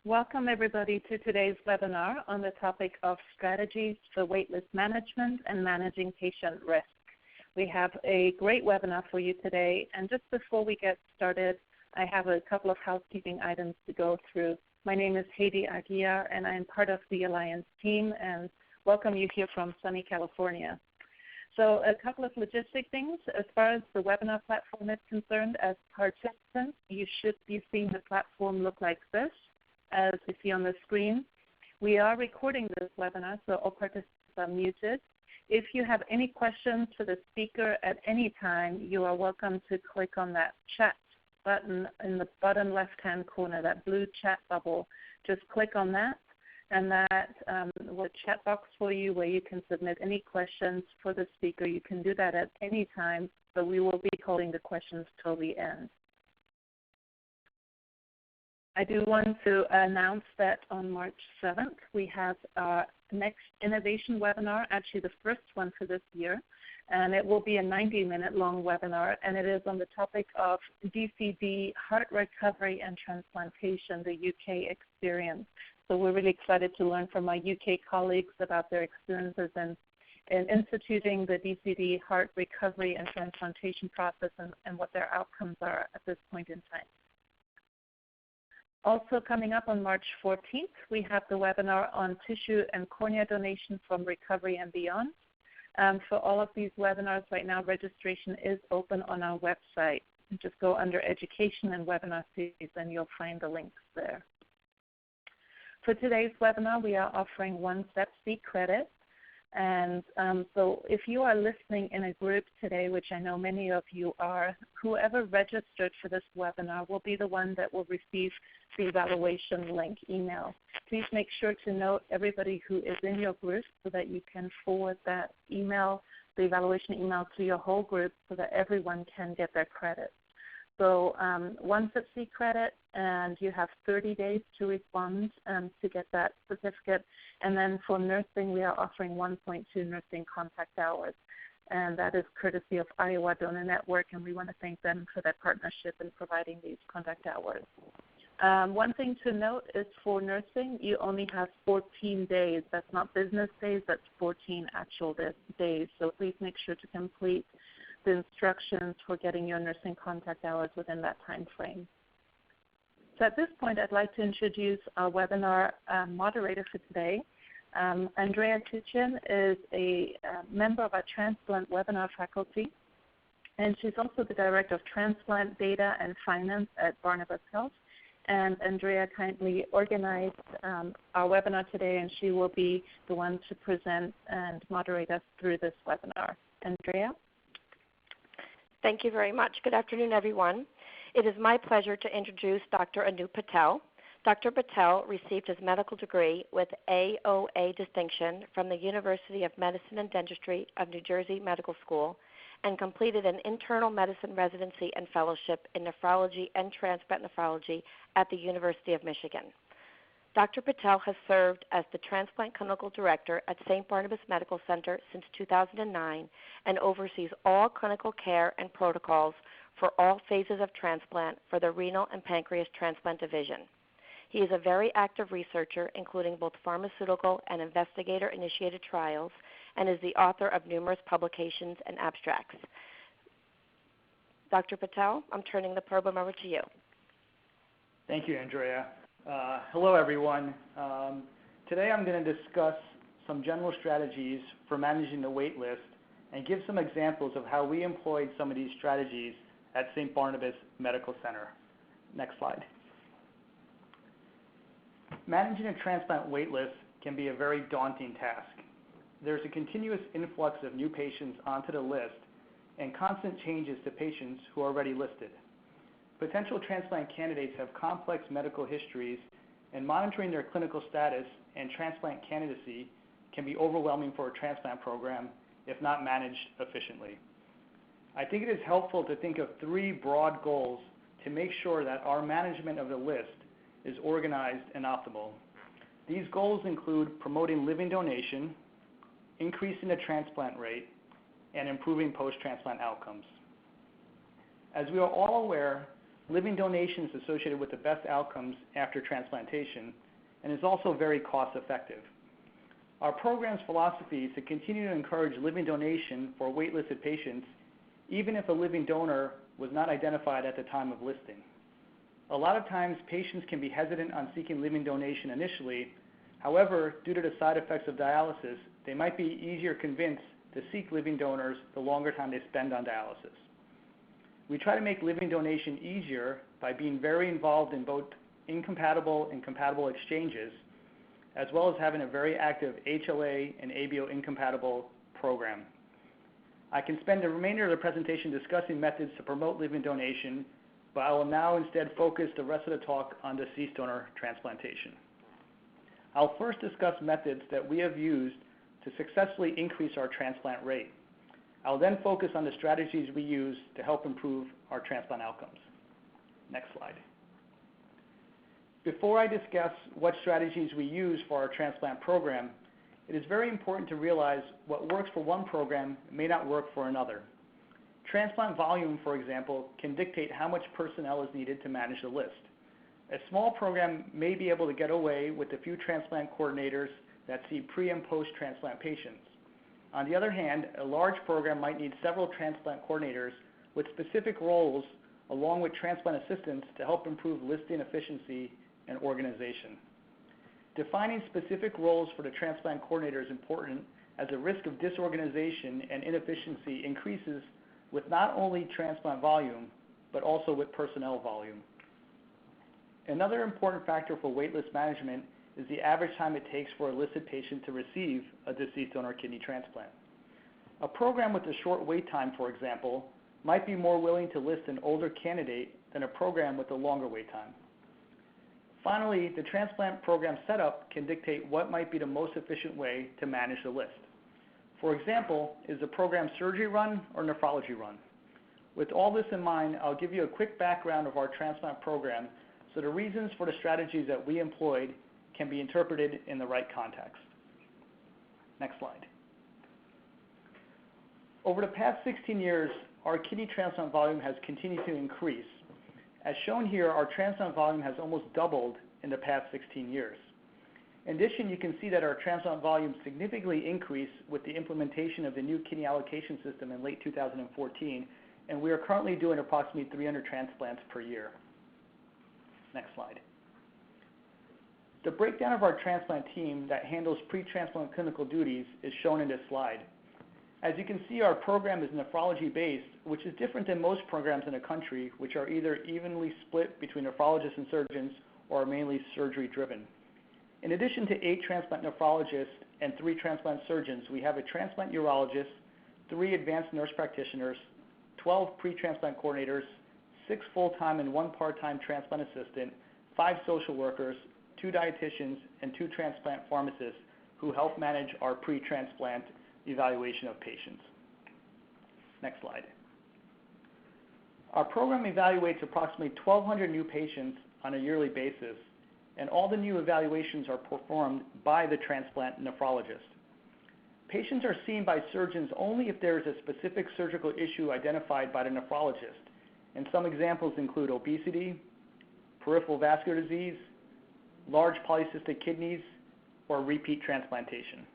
Welcome everybody to today's webinar on the topic of strategies for waitlist management and managing patient risk. We have a great webinar for you today, and just before we get started, I have a couple of housekeeping items to go through. My name is Heidi Aguiar, and I am part of the Alliance team, and welcome you here from sunny California. So a couple of logistic things. As far as the webinar platform is concerned, as participants, you should be seeing the platform look like this, as we see on the screen. We are recording this webinar, so all participants are muted. If you have any questions for the speaker at any time, you are welcome to click on that chat button in the bottom left-hand corner, that blue chat bubble. Just click on that, and that will chat box for you where you can submit any questions for the speaker. You can do that at any time, but we will be holding the questions till the end. I do want to announce that on March 7th, we have our next innovation webinar, actually the first one for this year, and it will be a 90-minute long webinar, and it is on the topic of DCD, heart recovery and transplantation, the UK experience. So we're really excited to learn from my UK colleagues about their experiences in instituting the DCD heart recovery and transplantation process and what their outcomes are at this point in time. Also coming up on March 14th, we have the webinar on tissue and cornea donation from recovery and beyond. For all of these webinars right now, registration is open on our website. Just go under Education and Webinar Series and you'll find the links there. For today's webinar, we are offering one Step C credit. And so if you are listening in a group today, which I know many of you are, whoever registered for this webinar will be the one that will receive the evaluation link email. Please make sure to note everybody who is in your group so that you can forward that email, the evaluation email, to your whole group so that everyone can get their credit. So one Step C credit, and you have 30 days to respond to get that certificate. And then for nursing, we are offering 1.2 nursing contact hours. And that is courtesy of Iowa Donor Network, and we want to thank them for their partnership in providing these contact hours. One thing to note is for nursing, you only have 14 days. That's not business days, that's 14 actual days. So please make sure to complete the instructions for getting your nursing contact hours within that time frame. So at this point, I'd like to introduce our webinar moderator for today. Andrea Tuchin is a member of our transplant webinar faculty, and she's also the director of transplant data and finance at Barnabas Health. And Andrea kindly organized our webinar today, and she will be the one to present and moderate us through this webinar. Andrea? Thank you very much. Good afternoon, everyone. It is my pleasure to introduce Dr. Anup Patel. Dr. Patel received his medical degree with AOA distinction from the University of Medicine and Dentistry of New Jersey Medical School and completed an internal medicine residency and fellowship in nephrology and transplant nephrology at the University of Michigan. Dr. Patel has served as the Transplant Clinical Director at St. Barnabas Medical Center since 2009 and oversees all clinical care and protocols for all phases of transplant for the renal and pancreas transplant division. He is a very active researcher, including both pharmaceutical and investigator-initiated trials, and is the author of numerous publications and abstracts. Dr. Patel, I'm turning the program over to you. Thank you, Andrea. Hello, everyone. Today I'm going to discuss some general strategies for managing the wait list and give some examples of how we employed some of these strategies at St. Barnabas Medical Center. Next slide. Managing a transplant wait list can be a very daunting task. There's a continuous influx of new patients onto the list and constant changes to patients who are already listed. Potential transplant candidates have complex medical histories, and monitoring their clinical status and transplant candidacy can be overwhelming for a transplant program if not managed efficiently. I think it is helpful to think of three broad goals to make sure that our management of the list is organized and optimal. These goals include promoting living donation, increasing the transplant rate, and improving post-transplant outcomes. As we are all aware, living donation is associated with the best outcomes after transplantation and is also very cost effective. Our program's philosophy is to continue to encourage living donation for waitlisted patients, even if a living donor was not identified at the time of listing. A lot of times, patients can be hesitant on seeking living donation initially. However, due to the side effects of dialysis, they might be easier convinced to seek living donors the longer time they spend on dialysis. We try to make living donation easier by being very involved in both incompatible and compatible exchanges, as well as having a very active HLA and ABO incompatible program. I can spend the remainder of the presentation discussing methods to promote living donation, but I will now instead focus the rest of the talk on deceased donor transplantation. I'll first discuss methods that we have used to successfully increase our transplant rate. I'll then focus on the strategies we use to help improve our transplant outcomes. Next slide. Before I discuss what strategies we use for our transplant program, it is very important to realize what works for one program may not work for another. Transplant volume, for example, can dictate how much personnel is needed to manage the list. A small program may be able to get away with a few transplant coordinators that see pre- and post-transplant patients. On the other hand, a large program might need several transplant coordinators with specific roles along with transplant assistants to help improve listing efficiency and organization. Defining specific roles for the transplant coordinator is important, as the risk of disorganization and inefficiency increases with not only transplant volume, but also with personnel volume. Another important factor for waitlist management is the average time it takes for a listed patient to receive a deceased donor kidney transplant. A program with a short wait time, for example, might be more willing to list an older candidate than a program with a longer wait time. Finally, the transplant program setup can dictate what might be the most efficient way to manage the list. For example, is the program surgery run or nephrology run? With all this in mind, I'll give you a quick background of our transplant program so the reasons for the strategies that we employed can be interpreted in the right context. Next slide. Over the past 16 years, our kidney transplant volume has continued to increase. As shown here, our transplant volume has almost doubled in the past 16 years. In addition, you can see that our transplant volume significantly increased with the implementation of the new kidney allocation system in late 2014, and we are currently doing approximately 300 transplants per year. Next slide. The breakdown of our transplant team that handles pre-transplant clinical duties is shown in this slide. As you can see, our program is nephrology-based, which is different than most programs in the country, which are either evenly split between nephrologists and surgeons or are mainly surgery-driven. In addition to 8 transplant nephrologists and 3 transplant surgeons, we have a transplant urologist, 3 advanced nurse practitioners, 12 pre-transplant coordinators, 6 full-time and 1 part-time transplant assistant, 5 social workers, 2 dietitians, and 2 transplant pharmacists who help manage our pre-transplant evaluation of patients. Next slide. Our program evaluates approximately 1,200 new patients on a yearly basis, and all the new evaluations are performed by the transplant nephrologist. Patients are seen by surgeons only if there is a specific surgical issue identified by the nephrologist, and some examples include obesity, peripheral vascular disease, large polycystic kidneys, or repeat transplantation.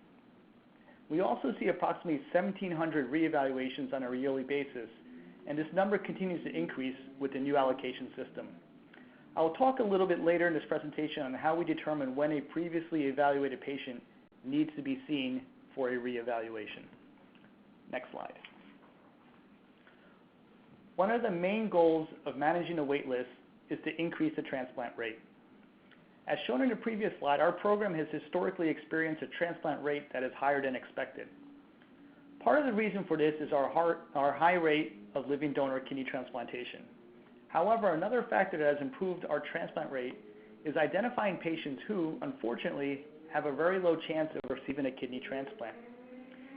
We also see approximately 1,700 reevaluations on a yearly basis, and this number continues to increase with the new allocation system. I will talk a little bit later in this presentation on how we determine when a previously evaluated patient needs to be seen for a reevaluation. Next slide. One of the main goals of managing a wait list is to increase the transplant rate. As shown in the previous slide, our program has historically experienced a transplant rate that is higher than expected. Part of the reason for this is our high rate of living donor kidney transplantation. However, another factor that has improved our transplant rate is identifying patients who, unfortunately, have a very low chance of receiving a kidney transplant.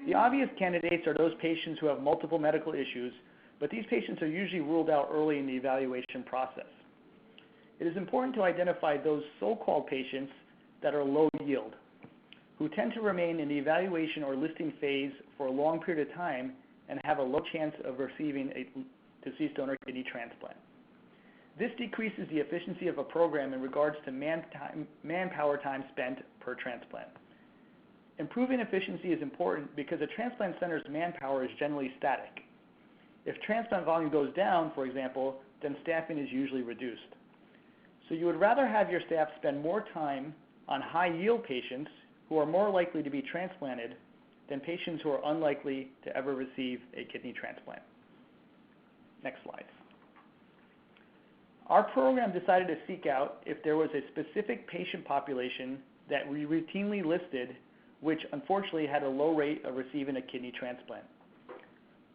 The obvious candidates are those patients who have multiple medical issues, but these patients are usually ruled out early in the evaluation process. It is important to identify those so-called patients that are low yield, who tend to remain in the evaluation or listing phase for a long period of time and have a low chance of receiving a deceased donor kidney transplant. This decreases the efficiency of a program in regards to manpower time spent per transplant. Improving efficiency is important because a transplant center's manpower is generally static. If transplant volume goes down, for example, then staffing is usually reduced. So you would rather have your staff spend more time on high-yield patients who are more likely to be transplanted than patients who are unlikely to ever receive a kidney transplant. Next slide. Our program decided to seek out if there was a specific patient population that we routinely listed which unfortunately had a low rate of receiving a kidney transplant.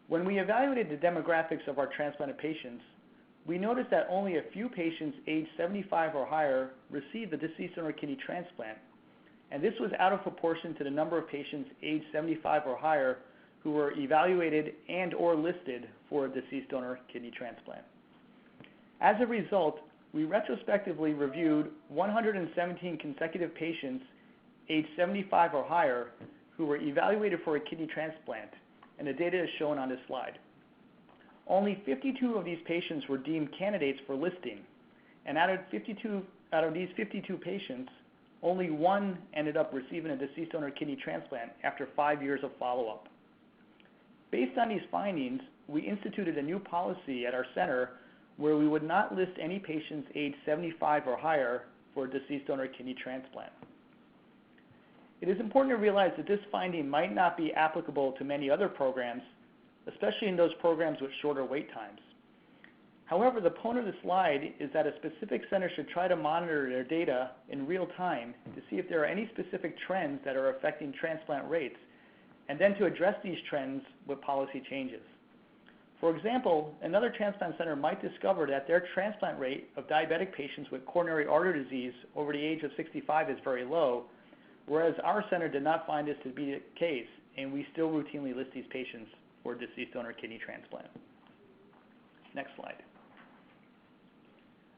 When we evaluated the demographics of our transplanted patients, we noticed that only a few patients aged 75 or higher received the deceased donor kidney transplant, and this was out of proportion to the number of patients aged 75 or higher who were evaluated and or listed for a deceased donor kidney transplant. As a result, we retrospectively reviewed 117 consecutive patients aged 75 or higher who were evaluated for a kidney transplant, and the data is shown on this slide. Only 52 of these patients were deemed candidates for listing, and out of these 52 patients, only one ended up receiving a deceased donor kidney transplant after 5 years of follow-up. Based on these findings, we instituted a new policy at our center where we would not list any patients aged 75 or higher for a deceased donor kidney transplant. It is important to realize that this finding might not be applicable to many other programs, especially in those programs with shorter wait times. However, the point of the slide is that a specific center should try to monitor their data in real time to see if there are any specific trends that are affecting transplant rates, and then to address these trends with policy changes. For example, another transplant center might discover that their transplant rate of diabetic patients with coronary artery disease over the age of 65 is very low, whereas our center did not find this to be the case, and we still routinely list these patients for deceased donor kidney transplant. Next slide.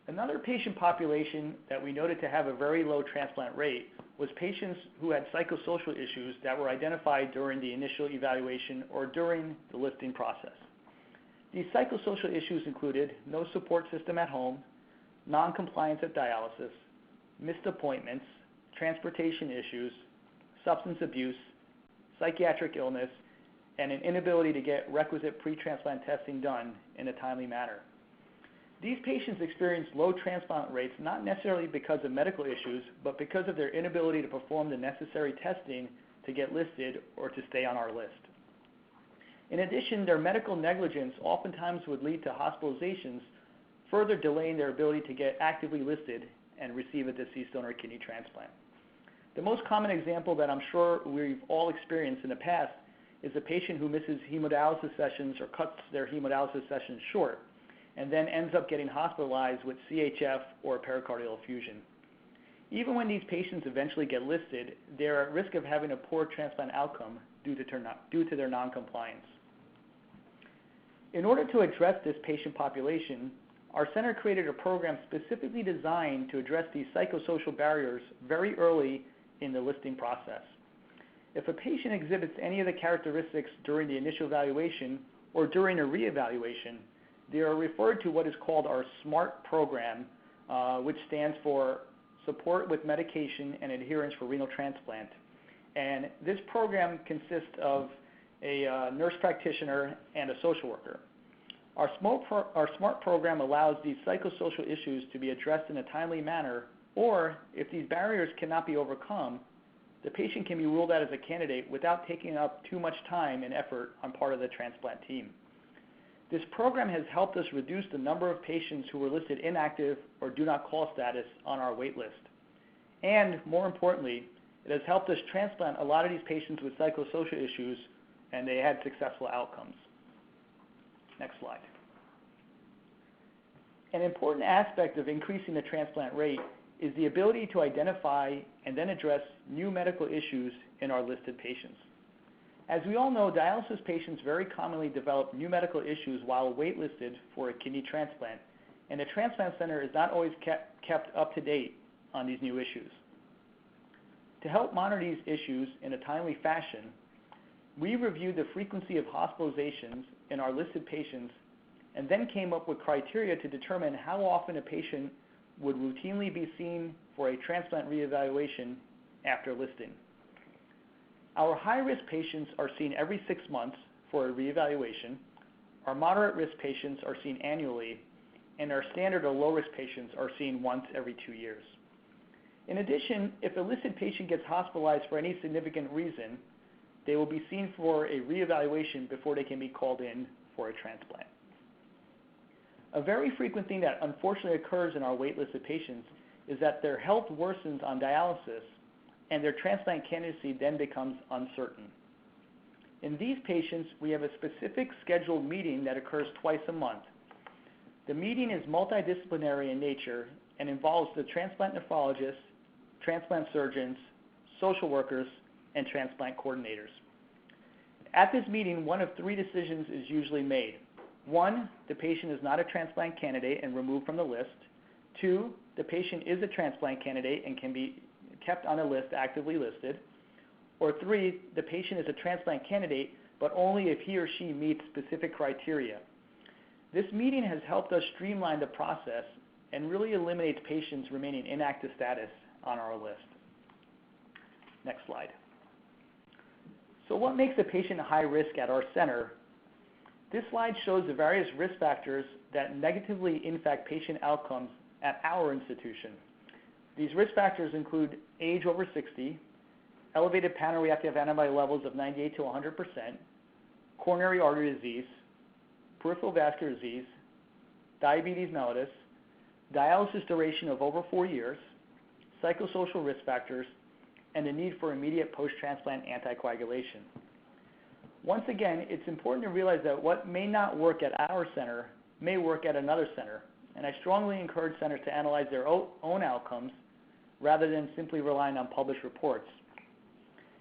Another patient population that we noted to have a very low transplant rate was patients who had psychosocial issues that were identified during the initial evaluation or during the listing process. These psychosocial issues included no support system at home, non-compliance at dialysis, missed appointments, transportation issues, substance abuse, psychiatric illness, and an inability to get requisite pre-transplant testing done in a timely manner. These patients experienced low transplant rates not necessarily because of medical issues, but because of their inability to perform the necessary testing to get listed or to stay on our list. In addition, their medical negligence oftentimes would lead to hospitalizations, further delaying their ability to get actively listed and receive a deceased donor kidney transplant. The most common example that I'm sure we've all experienced in the past is a patient who misses hemodialysis sessions or cuts their hemodialysis sessions short, and then ends up getting hospitalized with CHF or pericardial effusion. Even when these patients eventually get listed, they're at risk of having a poor transplant outcome due to their noncompliance. In order to address this patient population, our center created a program specifically designed to address these psychosocial barriers very early in the listing process. If a patient exhibits any of the characteristics during the initial evaluation or during a reevaluation, they are referred to what is called our SMART program, which stands for Support with Medication and Adherence for Renal Transplant. And this program consists of a nurse practitioner and a social worker. Our SMART program allows these psychosocial issues to be addressed in a timely manner, or if these barriers cannot be overcome, the patient can be ruled out as a candidate without taking up too much time and effort on part of the transplant team. This program has helped us reduce the number of patients who were listed inactive or do not call status on our wait list. And more importantly, it has helped us transplant a lot of these patients with psychosocial issues, and they had successful outcomes. Next slide. An important aspect of increasing the transplant rate is the ability to identify and then address new medical issues in our listed patients. As we all know, dialysis patients very commonly develop new medical issues while waitlisted for a kidney transplant, and the transplant center is not always kept up to date on these new issues. To help monitor these issues in a timely fashion, we reviewed the frequency of hospitalizations in our listed patients and then came up with criteria to determine how often a patient would routinely be seen for a transplant reevaluation after listing. Our high-risk patients are seen every 6 months for a reevaluation, our moderate-risk patients are seen annually, and our standard or low-risk patients are seen once every 2 years. In addition, if a listed patient gets hospitalized for any significant reason, they will be seen for a reevaluation before they can be called in for a transplant. A very frequent thing that unfortunately occurs in our waitlisted patients is that their health worsens on dialysis and their transplant candidacy then becomes uncertain. In these patients, we have a specific scheduled meeting that occurs twice a month. The meeting is multidisciplinary in nature and involves the transplant nephrologist, transplant surgeons, social workers, and transplant coordinators. At this meeting, one of 3 decisions is usually made. 1, the patient is not a transplant candidate and removed from the list. 2, the patient is a transplant candidate and can be kept on a list actively listed. Or 3, the patient is a transplant candidate, but only if he or she meets specific criteria. This meeting has helped us streamline the process and really eliminates patients remaining inactive status on our list. Next slide. So what makes a patient high risk at our center? This slide shows the various risk factors that negatively impact patient outcomes at our institution. These risk factors include age over 60, elevated pan-reactive antibody levels of 98 to 100%, coronary artery disease, peripheral vascular disease, diabetes mellitus, dialysis duration of over 4 years, psychosocial risk factors, and the need for immediate post-transplant anticoagulation. Once again, it's important to realize that what may not work at our center may work at another center, and I strongly encourage centers to analyze their own outcomes rather than simply relying on published reports.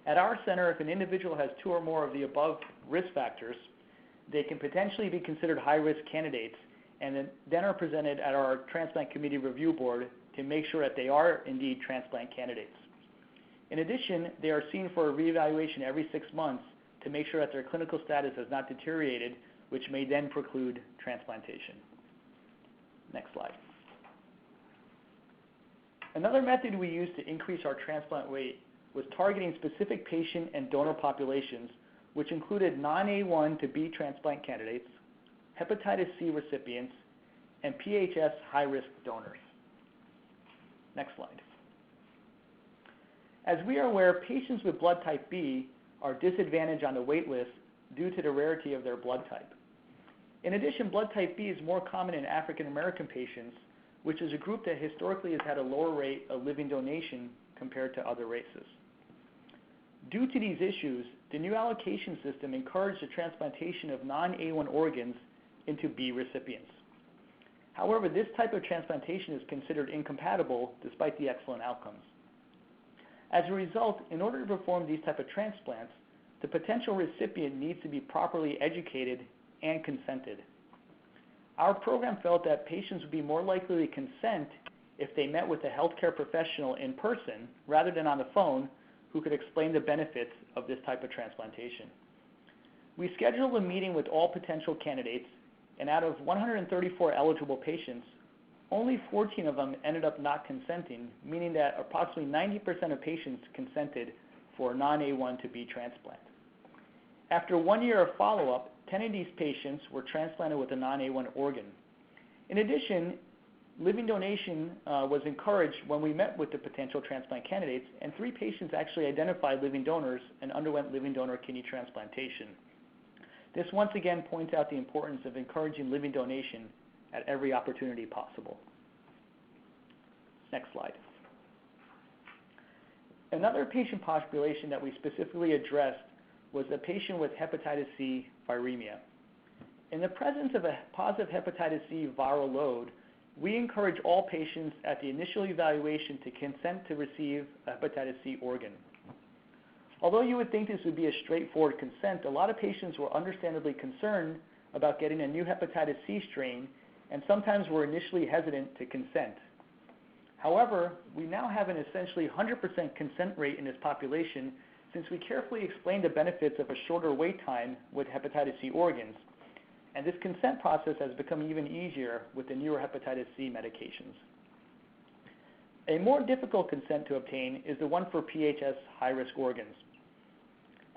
At our center, if an individual has 2 or more of the above risk factors, they can potentially be considered high-risk candidates and then are presented at our Transplant Committee Review Board to make sure that they are indeed transplant candidates. In addition, they are seen for a reevaluation every 6 months to make sure that their clinical status has not deteriorated, which may then preclude transplantation. Next slide. Another method we used to increase our transplant rate was targeting specific patient and donor populations, which included non-A1 to B transplant candidates, hepatitis C recipients, and PHS high-risk donors. Next slide. As we are aware, patients with blood type B are disadvantaged on the wait list due to the rarity of their blood type. In addition, blood type B is more common in African American patients, which is a group that historically has had a lower rate of living donation compared to other races. Due to these issues, the new allocation system encouraged the transplantation of non-A1 organs into B recipients. However, this type of transplantation is considered incompatible despite the excellent outcomes. As a result, in order to perform these type of transplants, the potential recipient needs to be properly educated and consented. Our program felt that patients would be more likely to consent if they met with a healthcare professional in person rather than on the phone who could explain the benefits of this type of transplantation. We scheduled a meeting with all potential candidates, and out of 134 eligible patients, only 14 of them ended up not consenting, meaning that approximately 90% of patients consented for non-A1 to B transplant. After 1 year of follow-up, 10 of these patients were transplanted with a non-A1 organ. In addition, living donation was encouraged when we met with the potential transplant candidates, and 3 patients actually identified living donors and underwent living donor kidney transplantation. This once again points out the importance of encouraging living donation at every opportunity possible. Next slide. Another patient population that we specifically addressed was a patient with hepatitis C viremia. In the presence of a positive hepatitis C viral load, we encourage all patients at the initial evaluation to consent to receive a hepatitis C organ. Although you would think this would be a straightforward consent, a lot of patients were understandably concerned about getting a new hepatitis C strain, and sometimes were initially hesitant to consent. However, we now have an essentially 100% consent rate in this population since we carefully explained the benefits of a shorter wait time with hepatitis C organs. and this consent process has become even easier with the newer hepatitis C medications. A more difficult consent to obtain is the one for PHS high-risk organs.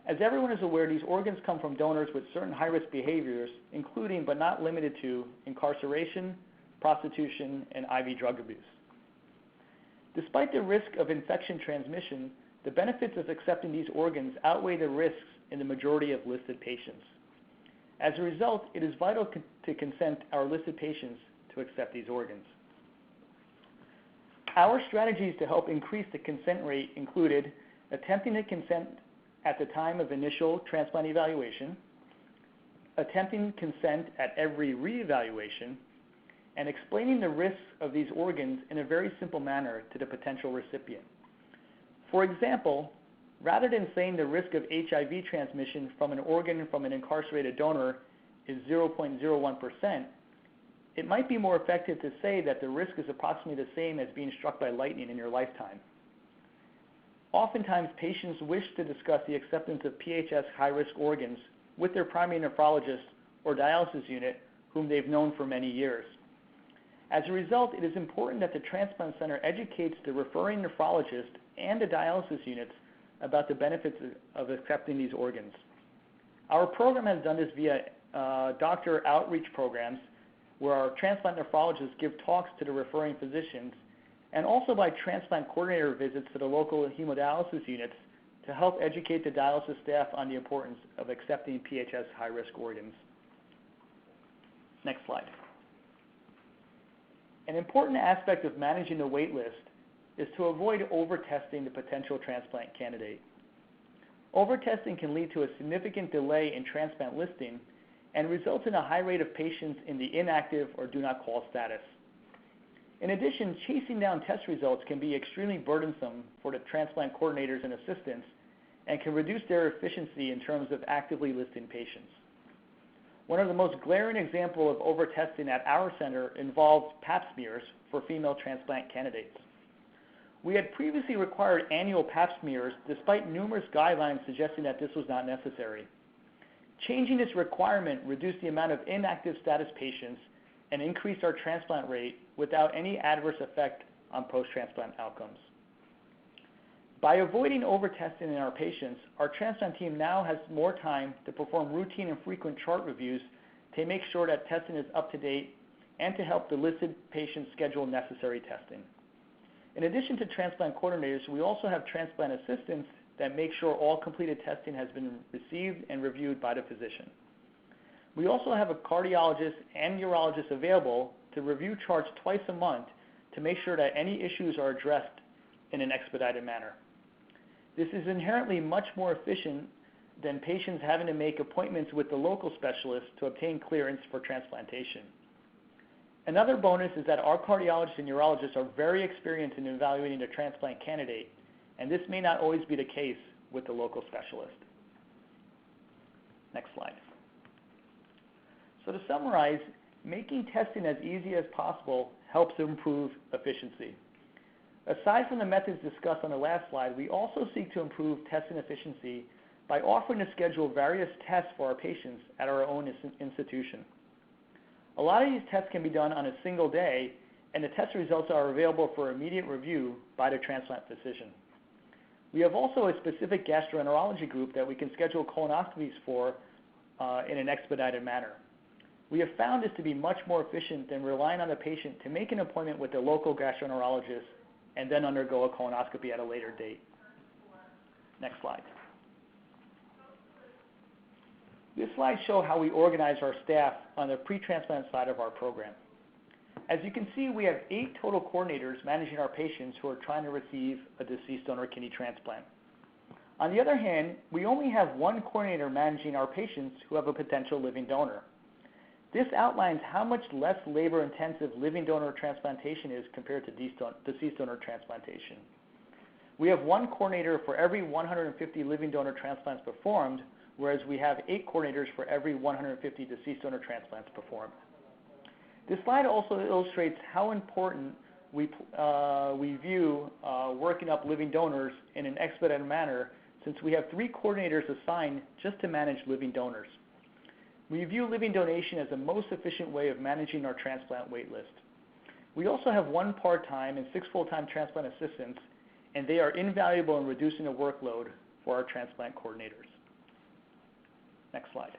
As everyone is aware, these organs come from donors with certain high-risk behaviors, including but not limited to incarceration, prostitution, and IV drug abuse. Despite the risk of infection transmission, the benefits of accepting these organs outweigh the risks in the majority of listed patients. As a result, it is vital to consent our listed patients to accept these organs. Our strategies to help increase the consent rate included attempting to consent at the time of initial transplant evaluation, attempting consent at every reevaluation, and explaining the risks of these organs in a very simple manner to the potential recipient. For example, rather than saying the risk of HIV transmission from an organ from an incarcerated donor is 0.01%, it might be more effective to say that the risk is approximately the same as being struck by lightning in your lifetime. Oftentimes, patients wish to discuss the acceptance of PHS high-risk organs with their primary nephrologist or dialysis unit, whom they've known for many years. As a result, it is important that the transplant center educates the referring nephrologist and the dialysis units about the benefits of accepting these organs. Our program has done this via doctor outreach programs where our transplant nephrologists give talks to the referring physicians, and also by transplant coordinator visits to the local hemodialysis units to help educate the dialysis staff on the importance of accepting PHS high-risk organs. Next slide. An important aspect of managing the wait list is to avoid over-testing the potential transplant candidate. Over-testing can lead to a significant delay in transplant listing and results in a high rate of patients in the inactive or do not call status. In addition, chasing down test results can be extremely burdensome for the transplant coordinators and assistants and can reduce their efficiency in terms of actively listing patients. One of the most glaring examples of over-testing at our center involved pap smears for female transplant candidates. We had previously required annual pap smears despite numerous guidelines suggesting that this was not necessary. Changing this requirement reduced the amount of inactive status patients and increased our transplant rate without any adverse effect on post-transplant outcomes. By avoiding over-testing in our patients, our transplant team now has more time to perform routine and frequent chart reviews to make sure that testing is up to date and to help the listed patients schedule necessary testing. In addition to transplant coordinators, we also have transplant assistants that make sure all completed testing has been received and reviewed by the physician. We also have a cardiologist and urologist available to review charts twice a month to make sure that any issues are addressed in an expedited manner. This is inherently much more efficient than patients having to make appointments with the local specialist to obtain clearance for transplantation. Another bonus is that our cardiologists and urologists are very experienced in evaluating a transplant candidate, and this may not always be the case with the local specialist. Next slide. So to summarize, making testing as easy as possible helps improve efficiency. Aside from the methods discussed on the last slide, we also seek to improve testing efficiency by offering to schedule various tests for our patients at our own institution. A lot of these tests can be done on a single day, and the test results are available for immediate review by the transplant physician. We have also a specific gastroenterology group that we can schedule colonoscopies for in an expedited manner. We have found this to be much more efficient than relying on the patient to make an appointment with the local gastroenterologist and then undergo a colonoscopy at a later date. Next slide. This slide shows how we organize our staff on the pre-transplant side of our program. As you can see, we have 8 total coordinators managing our patients who are trying to receive a deceased donor kidney transplant. On the other hand, we only have 1 coordinator managing our patients who have a potential living donor. This outlines how much less labor-intensive living donor transplantation is compared to deceased donor transplantation. We have 1 coordinator for every 150 living donor transplants performed, whereas we have 8 coordinators for every 150 deceased donor transplants performed. This slide also illustrates how important we view working up living donors in an expedited manner, since we have 3 coordinators assigned just to manage living donors. We view living donation as the most efficient way of managing our transplant wait list. We also have 1 part-time and 6 full-time transplant assistants, and they are invaluable in reducing the workload for our transplant coordinators. Next slide.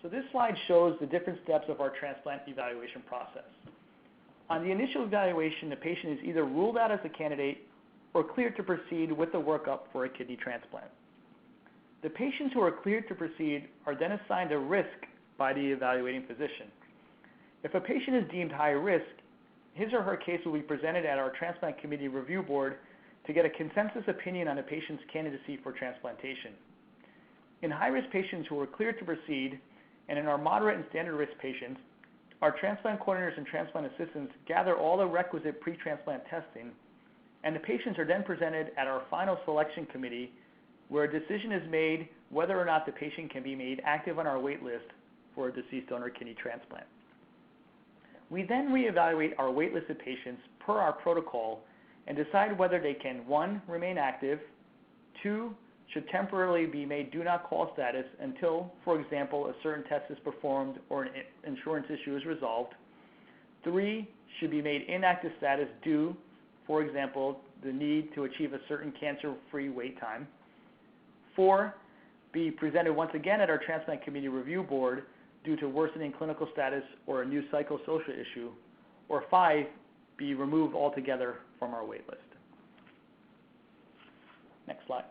So this slide shows the different steps of our transplant evaluation process. On the initial evaluation, the patient is either ruled out as a candidate or cleared to proceed with the workup for a kidney transplant. The patients who are cleared to proceed are then assigned a risk by the evaluating physician. If a patient is deemed high risk, his or her case will be presented at our Transplant Committee Review Board to get a consensus opinion on a patient's candidacy for transplantation. In high-risk patients who are cleared to proceed, and in our moderate and standard risk patients, our transplant coordinators and transplant assistants gather all the requisite pre-transplant testing, and the patients are then presented at our final selection committee, where a decision is made whether or not the patient can be made active on our wait list for a deceased donor kidney transplant. We then reevaluate our waitlisted patients per our protocol and decide whether they can, 1, remain active, 2, should temporarily be made do not call status until, for example, a certain test is performed or an insurance issue is resolved, 3, should be made inactive status due, for example, the need to achieve a certain cancer-free wait time, 4, be presented once again at our Transplant Committee Review Board due to worsening clinical status or a new psychosocial issue, or 5, be removed altogether from our wait list. Next slide.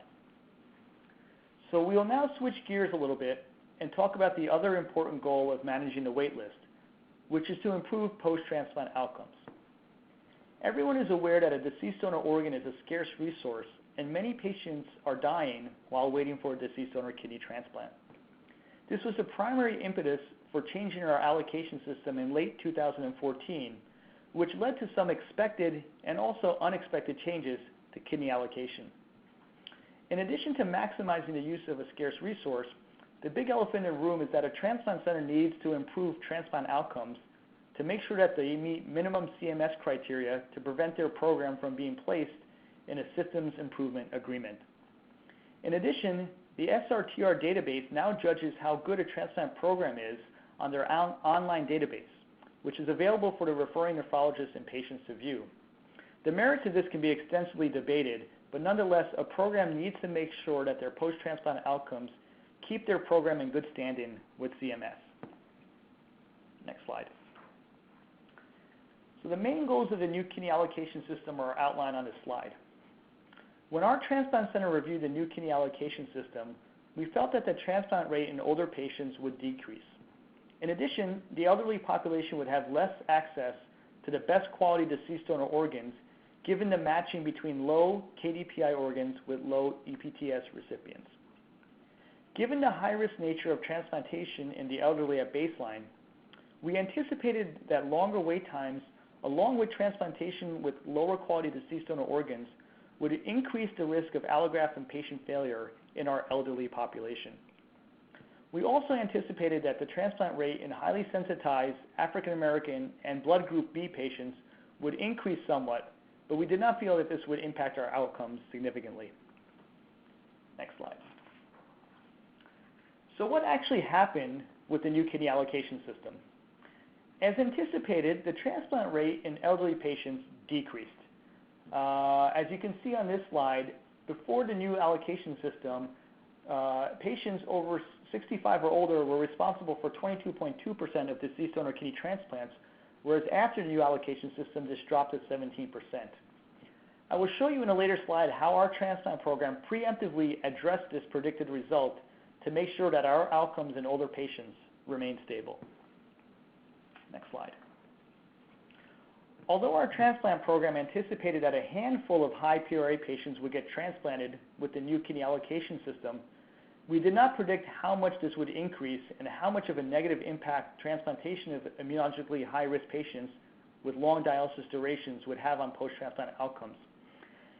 So we will now switch gears a little bit and talk about the other important goal of managing the wait list, which is to improve post-transplant outcomes. Everyone is aware that a deceased donor organ is a scarce resource, and many patients are dying while waiting for a deceased donor kidney transplant. This was the primary impetus for changing our allocation system in late 2014, which led to some expected and also unexpected changes to kidney allocation. In addition to maximizing the use of a scarce resource, the big elephant in the room is that a transplant center needs to improve transplant outcomes to make sure that they meet minimum CMS criteria to prevent their program from being placed in a systems improvement agreement. In addition, the SRTR database now judges how good a transplant program is on their online database, which is available for the referring nephrologist and patients to view. The merits of this can be extensively debated, but nonetheless, a program needs to make sure that their post-transplant outcomes keep their program in good standing with CMS. Next slide. So the main goals of the new kidney allocation system are outlined on this slide. When our transplant center reviewed the new kidney allocation system, we felt that the transplant rate in older patients would decrease. In addition, the elderly population would have less access to the best quality deceased donor organs, given the matching between low KDPI organs with low EPTS recipients. Given the high-risk nature of transplantation in the elderly at baseline, we anticipated that longer wait times, along with transplantation with lower quality deceased donor organs, would increase the risk of allograft and patient failure in our elderly population. We also anticipated that the transplant rate in highly sensitized African American and blood group B patients would increase somewhat, but we did not feel that this would impact our outcomes significantly. Next slide. So what actually happened with the new kidney allocation system? As anticipated, the transplant rate in elderly patients decreased. As you can see on this slide, before the new allocation system, patients over 65 or older were responsible for 22.2% of deceased donor kidney transplants, whereas after the new allocation system, this dropped to 17%. I will show you in a later slide how our transplant program preemptively addressed this predicted result to make sure that our outcomes in older patients remain stable. Next slide. Although our transplant program anticipated that a handful of high PRA patients would get transplanted with the new kidney allocation system, we did not predict how much this would increase and how much of a negative impact transplantation of immunologically high-risk patients with long dialysis durations would have on post-transplant outcomes.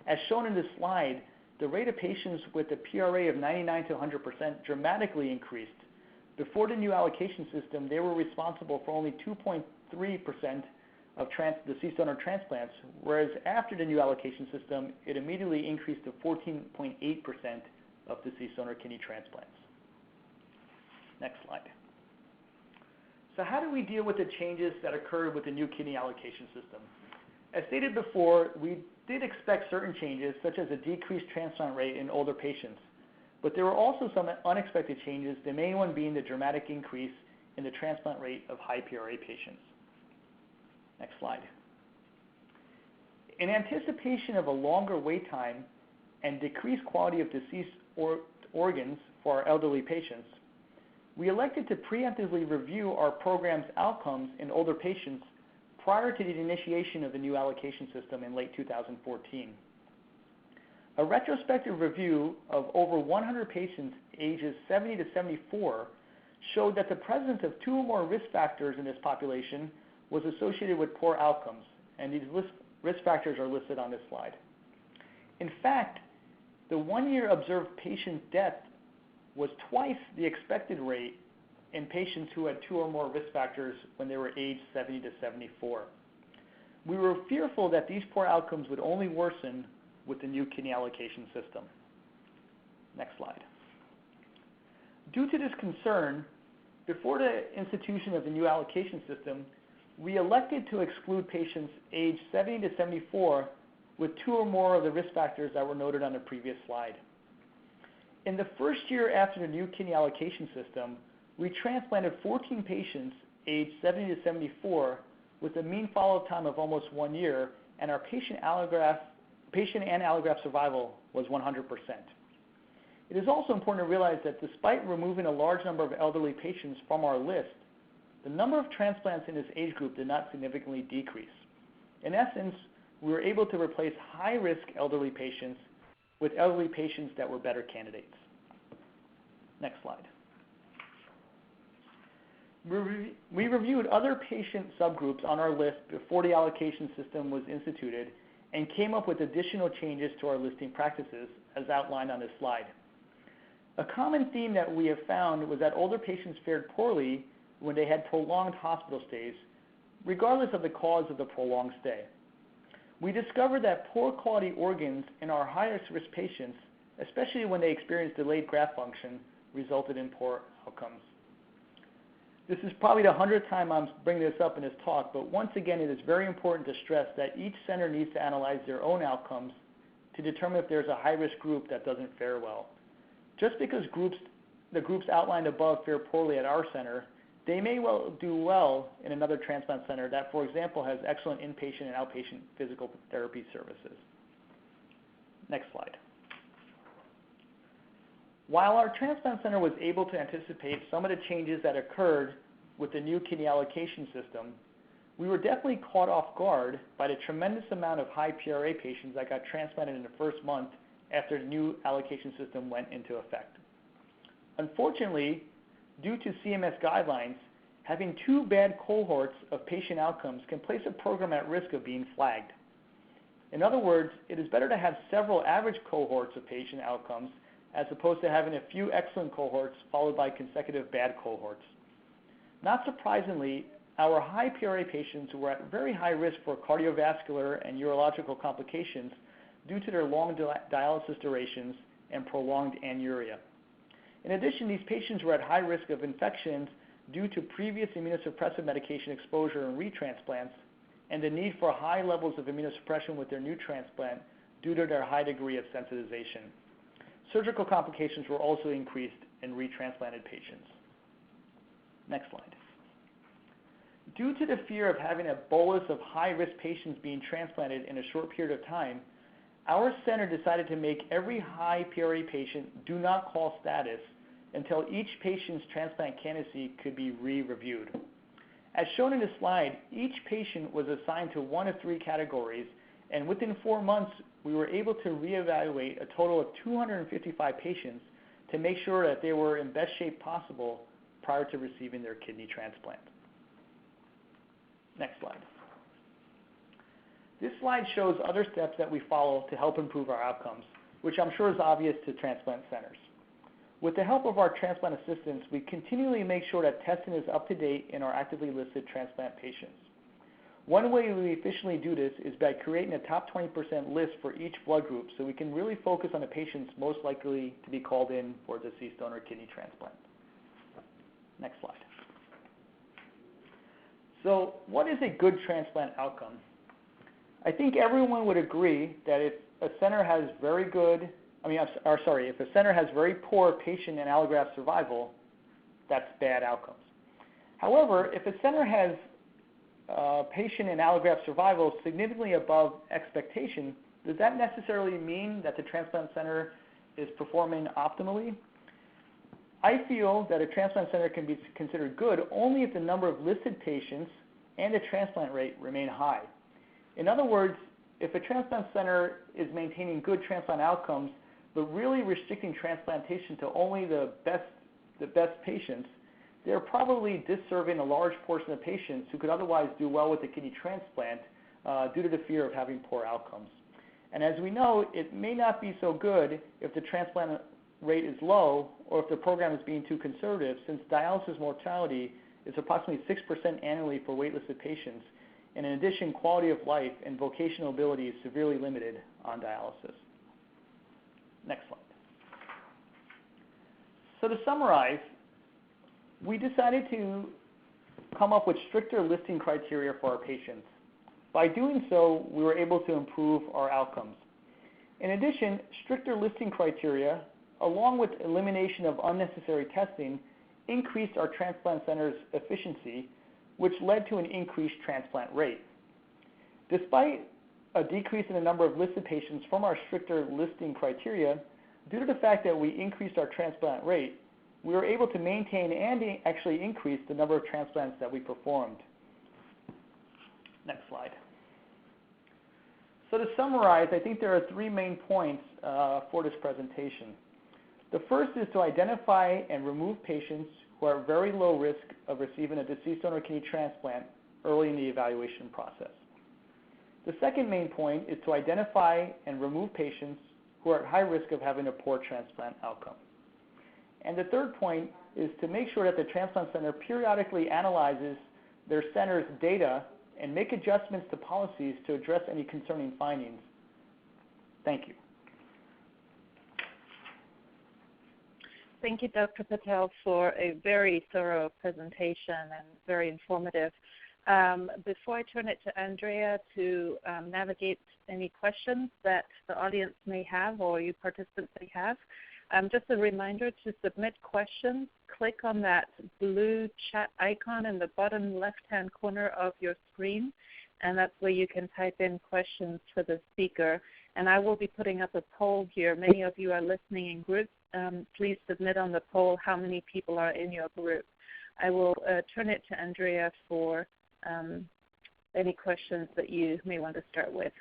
As shown in this slide, the rate of patients with a PRA of 99 to 100% dramatically increased. Before the new allocation system, they were responsible for only 2.3% of deceased donor transplants, whereas after the new allocation system, it immediately increased to 14.8% of deceased donor kidney transplants. Next slide. So how do we deal with the changes that occurred with the new kidney allocation system? As stated before, we did expect certain changes, such as a decreased transplant rate in older patients. But there were also some unexpected changes, the main one being the dramatic increase in the transplant rate of high PRA patients. Next slide. In anticipation of a longer wait time and decreased quality of deceased organs for our elderly patients, we elected to preemptively review our program's outcomes in older patients prior to the initiation of the new allocation system in late 2014. A retrospective review of over 100 patients ages 70 to 74 showed that the presence of 2 or more risk factors in this population was associated with poor outcomes, and these risk factors are listed on this slide. In fact, the 1-year observed patient death was twice the expected rate in patients who had 2 or more risk factors when they were aged 70 to 74. We were fearful that these poor outcomes would only worsen with the new kidney allocation system. Next slide. Due to this concern, before the institution of the new allocation system, we elected to exclude patients aged 70 to 74 with 2 or more of the risk factors that were noted on the previous slide. In the first year after the new kidney allocation system, we transplanted 14 patients aged 70 to 74 with a mean follow-up time of almost 1 year, and our patient and allograft survival was 100%. It is also important to realize that despite removing a large number of elderly patients from our list, the number of transplants in this age group did not significantly decrease. In essence, we were able to replace high-risk elderly patients with elderly patients that were better candidates. Next slide. We reviewed other patient subgroups on our list before the allocation system was instituted and came up with additional changes to our listing practices as outlined on this slide. A common theme that we have found was that older patients fared poorly when they had prolonged hospital stays, regardless of the cause of the prolonged stay. We discovered that poor quality organs in our highest risk patients, especially when they experienced delayed graft function, resulted in poor outcomes. This is probably the 100th time I'm bringing this up in this talk, but once again, it is very important to stress that each center needs to analyze their own outcomes to determine if there's a high-risk group that doesn't fare well. Just because the groups outlined above fare poorly at our center, they may well do well in another transplant center that, for example, has excellent inpatient and outpatient physical therapy services. Next slide. While our transplant center was able to anticipate some of the changes that occurred with the new kidney allocation system, we were definitely caught off guard by the tremendous amount of high PRA patients that got transplanted in the first month after the new allocation system went into effect. Unfortunately, due to CMS guidelines, having 2 bad cohorts of patient outcomes can place a program at risk of being flagged. In other words, it is better to have several average cohorts of patient outcomes as opposed to having a few excellent cohorts followed by consecutive bad cohorts. Not surprisingly, our high PRA patients were at very high risk for cardiovascular and urological complications due to their long dialysis durations and prolonged anuria. In addition, these patients were at high risk of infections due to previous immunosuppressive medication exposure and retransplants and the need for high levels of immunosuppression with their new transplant due to their high degree of sensitization. Surgical complications were also increased in retransplanted patients. Next slide. Due to the fear of having a bolus of high-risk patients being transplanted in a short period of time, our center decided to make every high PRA patient do not call status until each patient's transplant candidacy could be re-reviewed. As shown in this slide, each patient was assigned to 1 of 3 categories, and within 4 months, we were able to reevaluate a total of 255 patients to make sure that they were in best shape possible prior to receiving their kidney transplant. Next slide. This slide shows other steps that we follow to help improve our outcomes, which I'm sure is obvious to transplant centers. With the help of our transplant assistants, we continually make sure that testing is up to date in our actively listed transplant patients. One way we efficiently do this is by creating a top 20% list for each blood group so we can really focus on the patients most likely to be called in for a deceased donor kidney transplant. Next slide. So what is a good transplant outcome? I think everyone would agree that if a center has if a center has very poor patient and allograft survival, that's bad outcomes. However, if a center has patient and allograft survival significantly above expectation, does that necessarily mean that the transplant center is performing optimally? I feel that a transplant center can be considered good only if the number of listed patients and the transplant rate remain high. In other words, if a transplant center is maintaining good transplant outcomes, but really restricting transplantation to only the best patients, they're probably disserving a large portion of patients who could otherwise do well with a kidney transplant due to the fear of having poor outcomes. And as we know, it may not be so good if the transplant rate is low or if the program is being too conservative, since dialysis mortality is approximately 6% annually for waitlisted patients. And in addition, quality of life and vocational ability is severely limited on dialysis. Next slide. So to summarize, we decided to come up with stricter listing criteria for our patients. By doing so, we were able to improve our outcomes. In addition, stricter listing criteria, along with elimination of unnecessary testing, increased our transplant center's efficiency, which led to an increased transplant rate. Despite a decrease in the number of listed patients from our stricter listing criteria, due to the fact that we increased our transplant rate, we were able to maintain and actually increase the number of transplants that we performed. Next slide. So to summarize, I think there are three main points for this presentation. The first is to identify and remove patients who are at very low risk of receiving a deceased donor kidney transplant early in the evaluation process. The second main point is to identify and remove patients who are at high risk of having a poor transplant outcome. And the third point is to make sure that the transplant center periodically analyzes their center's data and make adjustments to policies to address any concerning findings. Thank you. Thank you, Dr. Patel, for a very thorough presentation and very informative. Before I turn it to Andrea to navigate any questions that the audience may have or you participants may have, just a reminder to submit questions. Click on that blue chat icon in the bottom left-hand corner of your screen, and that's where you can type in questions for the speaker. And I will be putting up a poll here. Many of you are listening in groups. Please submit on the poll how many people are in your group. I will turn it to Andrea for any questions that you may want to start with.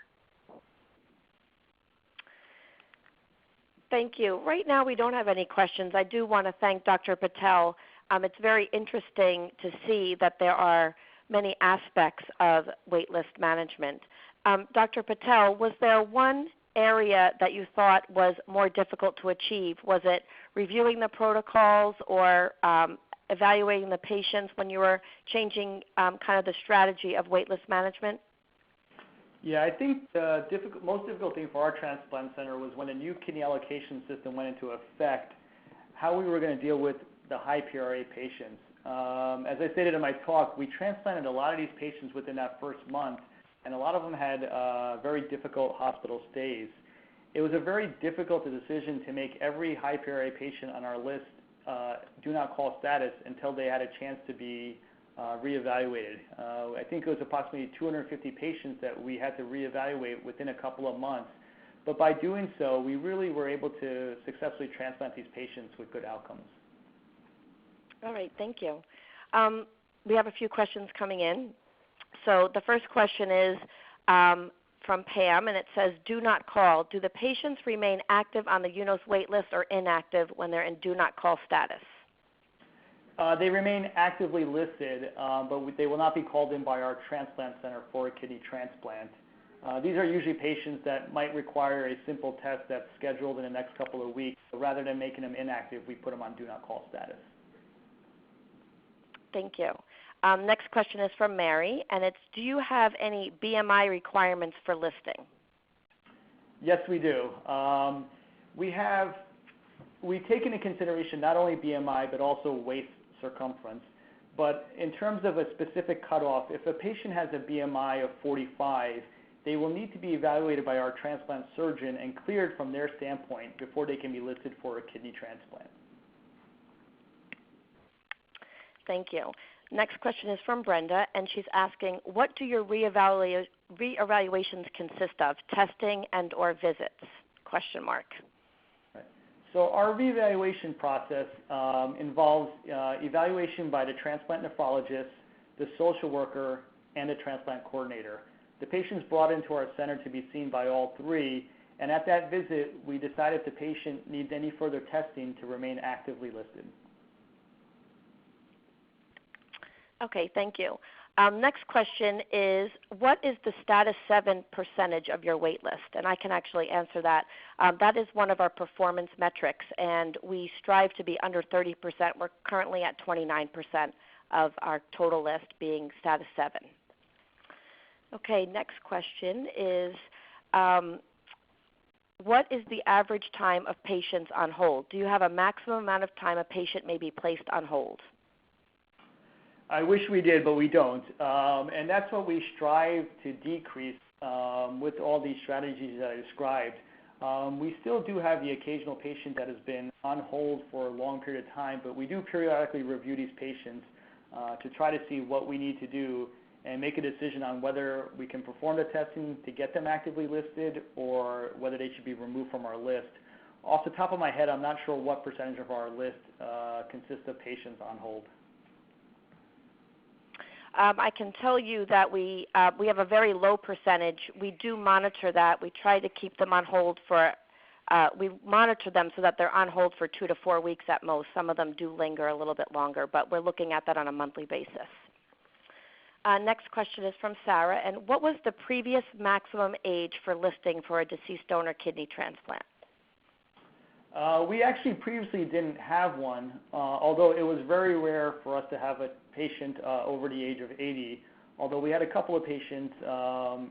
Thank you. Right now we don't have any questions. I do want to thank Dr. Patel. It's very interesting to see that there are many aspects of waitlist management. Dr. Patel, was there one area that you thought was more difficult to achieve? Was it reviewing the protocols or evaluating the patients when you were changing kind of the strategy of waitlist management? Yeah, I think the most difficult thing for our transplant center was when a new kidney allocation system went into effect, how we were going to deal with the high PRA patients. As I stated in my talk, we transplanted a lot of these patients within that first month, and a lot of them had very difficult hospital stays. It was a very difficult decision to make every high PRA patient on our list do not call status until they had a chance to be reevaluated. I think it was approximately 250 patients that we had to reevaluate within a couple of months. But by doing so, we really were able to successfully transplant these patients with good outcomes. All right, thank you. We have a few questions coming in. So the first question is from Pam, and it says, do not call. Do the patients remain active on the UNOS waitlist or inactive when they're in do not call status? They remain actively listed, but they will not be called in by our transplant center for a kidney transplant. These are usually patients that might require a simple test that's scheduled in the next couple of weeks. So rather than making them inactive, we put them on do not call status. Thank you. Next question is from Mary, and it's, do you have any BMI requirements for listing? Yes, we do. We take into consideration not only BMI, but also waist circumference. But in terms of a specific cutoff, if a patient has a BMI of 45, they will need to be evaluated by our transplant surgeon and cleared from their standpoint before they can be listed for a kidney transplant. Thank you. Next question is from Brenda, and she's asking, what do your reevaluations consist of, testing and or visits? Question mark. Right. So our reevaluation process involves evaluation by the transplant nephrologist, the social worker, and the transplant coordinator. The patient's brought into our center to be seen by all three, and at that visit, we decide if the patient needs any further testing to remain actively listed. Okay, thank you. Next question is, what is the status 7 percentage of your wait list? And I can actually answer that. That is one of our performance metrics, and we strive to be under 30%. We're currently at 29% of our total list being status 7. Okay, next question is, what is the average time of patients on hold? Do you have a maximum amount of time a patient may be placed on hold? I wish we did, but we don't. And that's what we strive to decrease with all these strategies that I described. We still do have the occasional patient that has been on hold for a long period of time, but we do periodically review these patients to try to see what we need to do and make a decision on whether we can perform the testing to get them actively listed or whether they should be removed from our list. Off the top of my head, I'm not sure what percentage of our list consists of patients on hold. I can tell you that we have a very low percentage. We do monitor that. We try to keep them on hold for, we monitor them so that they're on hold for 2 to 4 weeks at most. Some of them do linger a little bit longer, but we're looking at that on a monthly basis. Next question is from Sarah, and what was the previous maximum age for listing for a deceased donor kidney transplant? We actually previously didn't have one, although it was very rare for us to have a patient over the age of 80, although we had a couple of patients,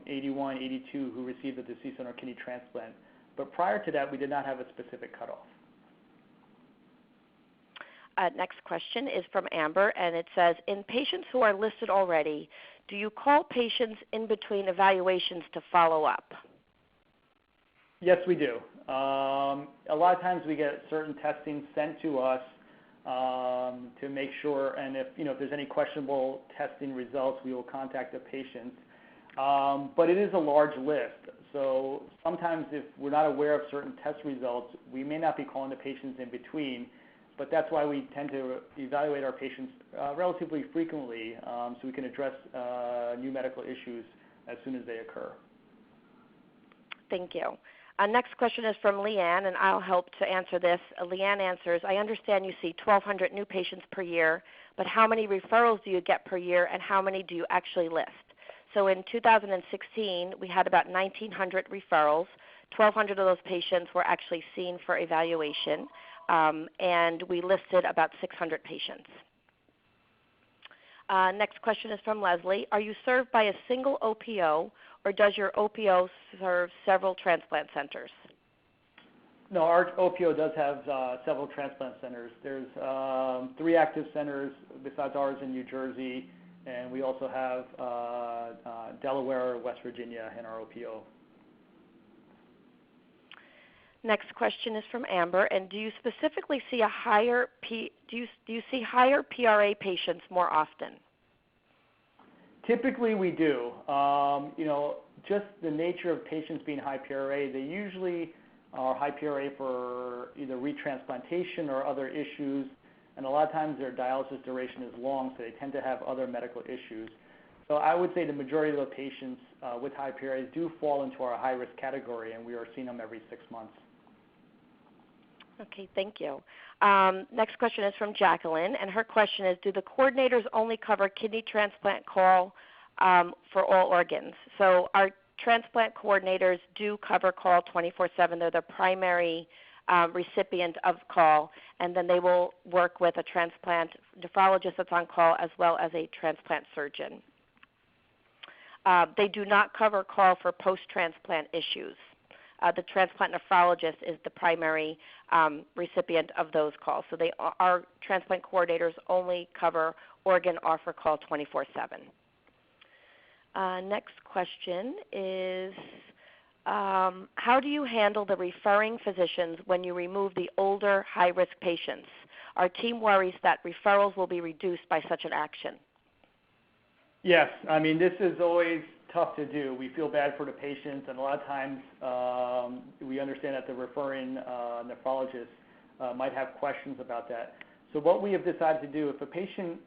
81, 82, who received a deceased donor kidney transplant. But prior to that, we did not have a specific cutoff. Next question is from Amber, and it says, in patients who are listed already, do you call patients in between evaluations to follow up? Yes, we do. A lot of times we get certain testing sent to us to make sure, and if there's any questionable testing results, we will contact the patients. But it is a large list, so sometimes if we're not aware of certain test results, we may not be calling the patients in between. But that's why we tend to evaluate our patients relatively frequently, so we can address new medical issues as soon as they occur. Thank you. Next question is from Leanne, and I'll help to answer this. Leanne answers, I understand you see 1,200 new patients per year, but how many referrals do you get per year, and how many do you actually list? So in 2016, we had about 1,900 referrals. 1,200 of those patients were actually seen for evaluation, and we listed about 600 patients. Next question is from Leslie. Are you served by a single OPO, or does your OPO serve several transplant centers? No, our OPO does have several transplant centers. There's 3 active centers besides ours in New Jersey, and we also have Delaware, West Virginia in our OPO. Next question is from Amber, and do you specifically see a higher do you see higher PRA patients more often? Typically, we do. Just the nature of patients being high PRA, they usually are high PRA for either retransplantation or other issues, and a lot of times their dialysis duration is long, so they tend to have other medical issues. So I would say the majority of the patients with high PRAs do fall into our high-risk category, and we are seeing them every 6 months. Okay, thank you. Next question is from Jacqueline, and her question is, do the coordinators only cover kidney transplant call for all organs? So our transplant coordinators do cover call 24/7. They're the primary recipient of call, and then they will work with a transplant nephrologist that's on call as well as a transplant surgeon. They do not cover call for post-transplant issues. the transplant nephrologist is the primary recipient of those calls. So our transplant coordinators only cover organ offer call 24/7. Next question is, how do you handle the referring physicians when you remove the older, high-risk patients? Our team worries that referrals will be reduced by such an action. Yes, I mean, this is always tough to do. We feel bad for the patients, and a lot of times we understand that the referring nephrologist might have questions about that. So what we have decided to do, if a patient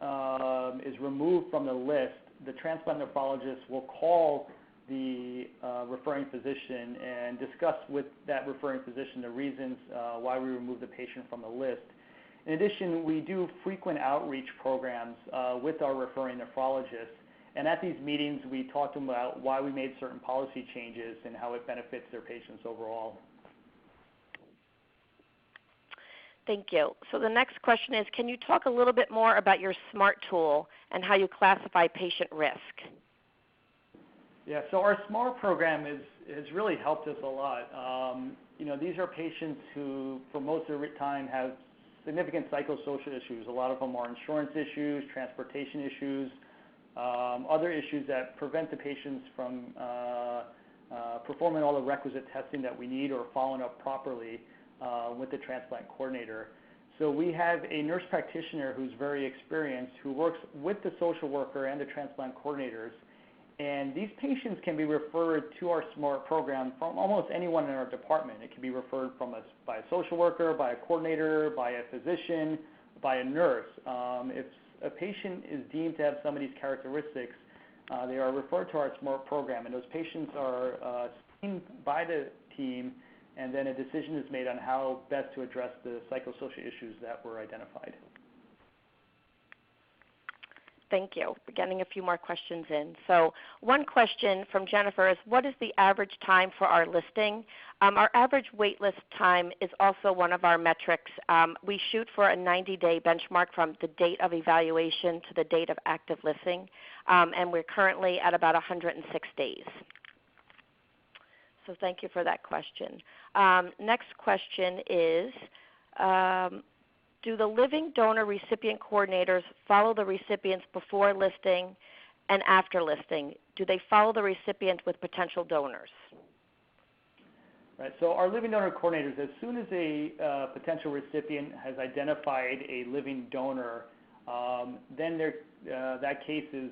is removed from the list, the transplant nephrologist will call the referring physician and discuss with that referring physician the reasons why we removed the patient from the list. In addition, we do frequent outreach programs with our referring nephrologists, and at these meetings we talk to them about why we made certain policy changes and how it benefits their patients overall. Thank you. So the next question is, can you talk a little bit more about your SMART tool and how you classify patient risk? Yeah, so our SMART program has really helped us a lot. These are patients who, for most of the time, have significant psychosocial issues. A lot of them are insurance issues, transportation issues, other issues that prevent the patients from performing all the requisite testing that we need or following up properly with the transplant coordinator. So we have a nurse practitioner who's very experienced who works with the social worker and the transplant coordinators. And these patients can be referred to our SMART program from almost anyone in our department. It can be referred from us by a social worker, by a coordinator, by a physician, by a nurse. If a patient is deemed to have some of these characteristics, they are referred to our SMART program, and those patients are seen by the team, and then a decision is made on how best to address the psychosocial issues that were identified. Thank you. We're getting a few more questions in. So one question from Jennifer is, what is the average time for our listing? Our average waitlist time is also one of our metrics. We shoot for a 90-day benchmark from the date of evaluation to the date of active listing, and we're currently at about 106 days. So thank you for that question. Next question is, do the living donor recipient coordinators follow the recipients before listing and after listing? Do they follow the recipient with potential donors? Right, so our living donor coordinators, as soon as a potential recipient has identified a living donor, then that case is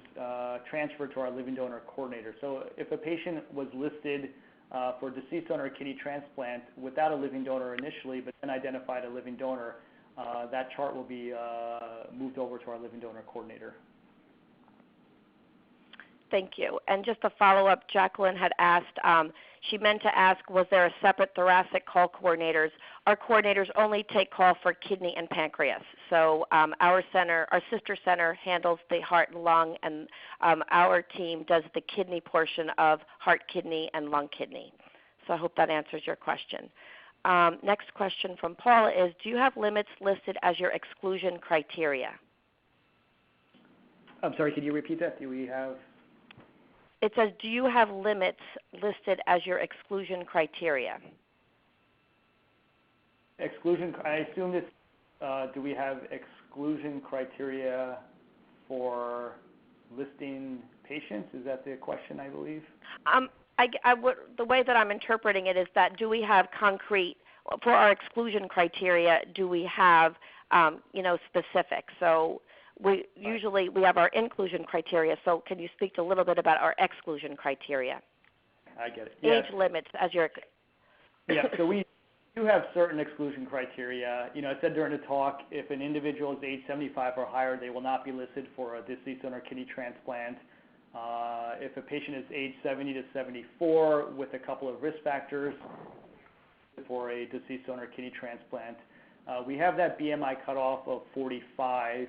transferred to our living donor coordinator. So if a patient was listed for deceased donor kidney transplant without a living donor initially, but then identified a living donor, that chart will be moved over to our living donor coordinator. Thank you. And just a follow-up, Jacqueline had asked, she meant to ask, was there a separate thoracic call coordinators? Our coordinators only take call for kidney and pancreas. So our sister center handles the heart and lung, and our team does the kidney portion of heart kidney and lung kidney. So I hope that answers your question. Next question from Paula is, do you have limits listed as your exclusion criteria? I'm sorry, could you repeat that? Do we have? It says, do you have limits listed as your exclusion criteria? Exclusion, I assume this, do we have exclusion criteria for listing patients? Is that the question, I believe? The way that I'm interpreting it is that, do we have concrete, for our exclusion criteria, do we have, specific? So usually we have our inclusion criteria, so can you speak a little bit about our exclusion criteria? I get it. Age limits as your... Yeah, so we do have certain exclusion criteria. I said during the talk, if an individual is age 75 or higher, they will not be listed for a deceased donor kidney transplant. If a patient is age 70 to 74 with a couple of risk factors for a deceased donor kidney transplant, we have that BMI cutoff of 45.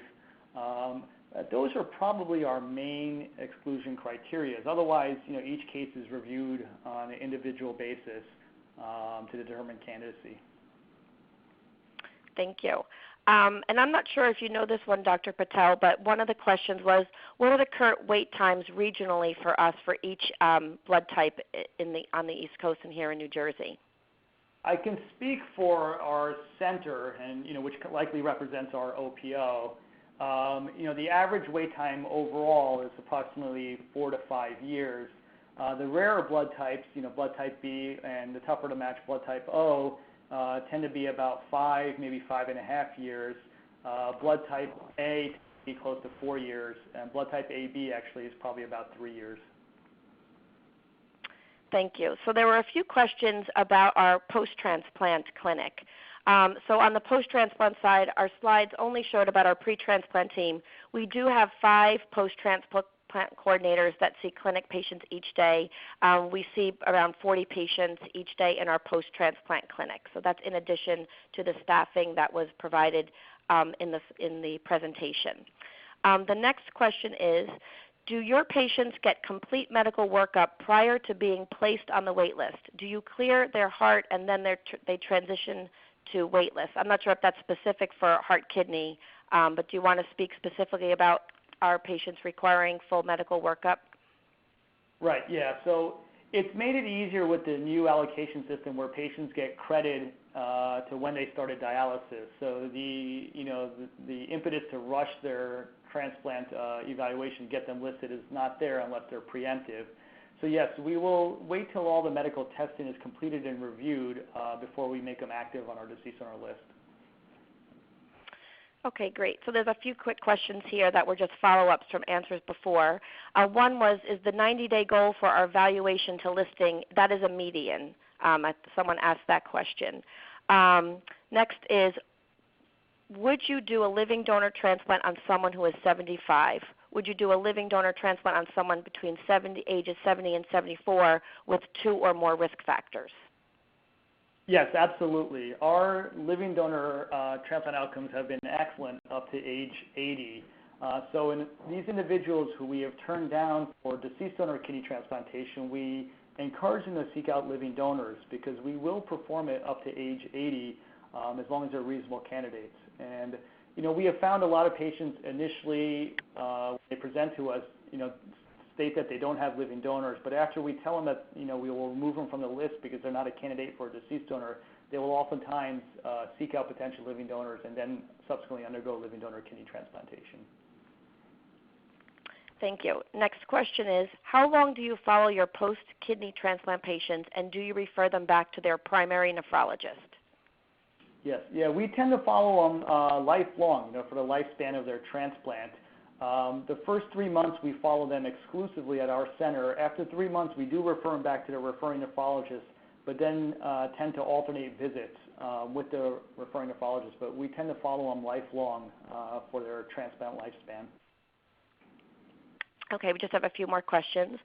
Those are probably our main exclusion criteria. Otherwise, each case is reviewed on an individual basis to determine candidacy. Thank you. And I'm not sure if you know this one, Dr. Patel, but one of the questions was, what are the current wait times regionally for us for each blood type on the East Coast and here in New Jersey? I can speak for our center, and which likely represents our OPO. The average wait time overall is approximately 4 to 5 years. The rarer blood types, blood type B and the tougher to match blood type O, tend to be about 5, maybe 5.5 years. Blood type A tends to be close to 4 years, and blood type AB actually is probably about 3 years. Thank you. So there were a few questions about our post-transplant clinic. So on the post-transplant side, our slides only showed about our pre-transplant team. We do have 5 post-transplant coordinators that see clinic patients each day. We see around 40 patients each day in our post-transplant clinic. So that's in addition to the staffing that was provided in the presentation. The next question is, do your patients get complete medical workup prior to being placed on the wait list? Do you clear their heart and then they transition to wait list? I'm not sure if that's specific for heart kidney, but do you want to speak specifically about our patients requiring full medical workup? Right, yeah. So it's made it easier with the new allocation system where patients get credit to when they started dialysis. So the impetus to rush their transplant evaluation, get them listed, is not there unless they're preemptive. So yes, we will wait till all the medical testing is completed and reviewed before we make them active on our deceased donor list. Okay, great. So there's a few quick questions here that were just follow-ups from answers before. One was, is the 90-day goal for our evaluation to listing, that is a median? Someone asked that question. Next is, would you do a living donor transplant on someone who is 75? Would you do a living donor transplant on someone between ages 70 and 74 with 2 or more risk factors? Yes, absolutely. Our living donor transplant outcomes have been excellent up to age 80. So in these individuals who we have turned down for deceased donor kidney transplantation, we encourage them to seek out living donors because we will perform it up to age 80 as long as they're reasonable candidates. And we have found a lot of patients initially, when they present to us, state that they don't have living donors, but after we tell them that we will remove them from the list because they're not a candidate for a deceased donor, they will oftentimes seek out potential living donors and then subsequently undergo living donor kidney transplantation. Thank you. Next question is, how long do you follow your post-kidney transplant patients, and do you refer them back to their primary nephrologist? Yes, yeah, we tend to follow them lifelong, for the lifespan of their transplant. The first 3 months we follow them exclusively at our center. After 3 months we do refer them back to their referring nephrologist, but then tend to alternate visits with the referring nephrologist, but we tend to follow them lifelong for their transplant lifespan. Okay, we just have a few more questions.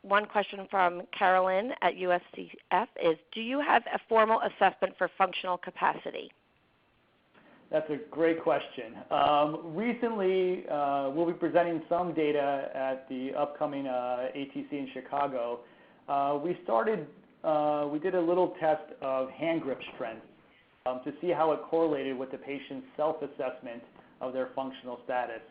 One question from Carolyn at USCF is, do you have a formal assessment for functional capacity? That's a great question. Recently, we'll be presenting some data at the upcoming ATC in Chicago. We did a little test of hand grip strength to see how it correlated with the patient's self-assessment of their functional status.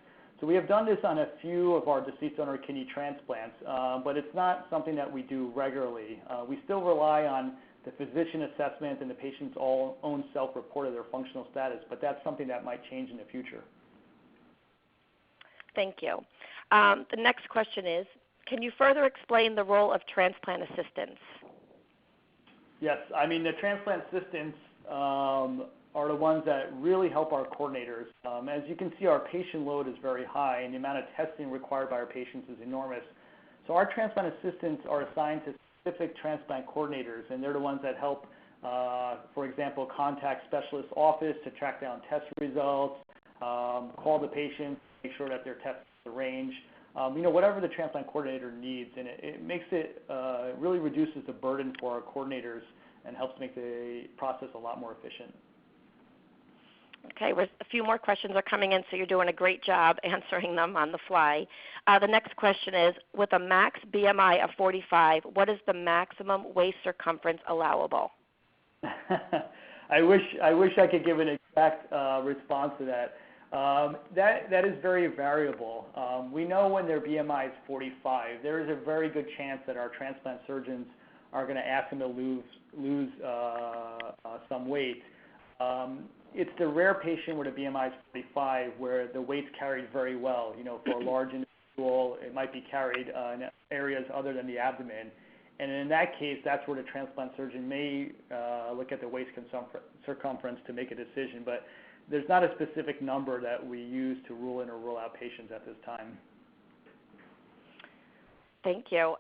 So we have done this on a few of our deceased donor kidney transplants, but it's not something that we do regularly. We still rely on the physician assessment and the patient's own self-report of their functional status, but that's something that might change in the future. Thank you. The next question is, can you further explain the role of transplant assistants? Yes, I mean the transplant assistants are the ones that really help our coordinators. As you can see, our patient load is very high and the amount of testing required by our patients is enormous. So our transplant assistants are assigned to specific transplant coordinators, and they're the ones that help, for example, contact specialist office to track down test results, call the patient, make sure that their test is arranged, whatever the transplant coordinator needs, and it makes it, really reduces the burden for our coordinators and helps make the process a lot more efficient. Okay, a few more questions are coming in, so you're doing a great job answering them on the fly. The next question is, with a max BMI of 45, what is the maximum waist circumference allowable? I wish I could give an exact response to that. That is very variable. We know when their BMI is 45, there is a very good chance that our transplant surgeons are going to ask them to lose some weight. It's the rare patient where the BMI is 45 where the weight's carried very well. For a large individual, it might be carried in areas other than the abdomen. And in that case, that's where the transplant surgeon may look at the waist circumference to make a decision. But there's not a specific number that we use to rule in or rule out patients at this time. Thank you.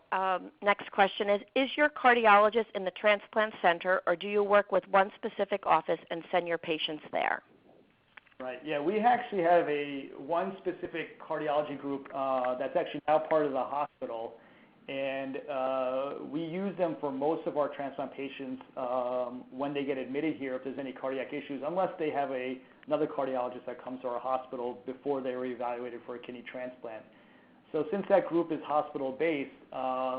Next question is your cardiologist in the transplant center, or do you work with one specific office and send your patients there? Right. Yeah, we actually have one specific cardiology group that's actually now part of the hospital, and we use them for most of our transplant patients when they get admitted here if there's any cardiac issues, unless they have another cardiologist that comes to our hospital before they were evaluated for a kidney transplant. So since that group is hospital-based,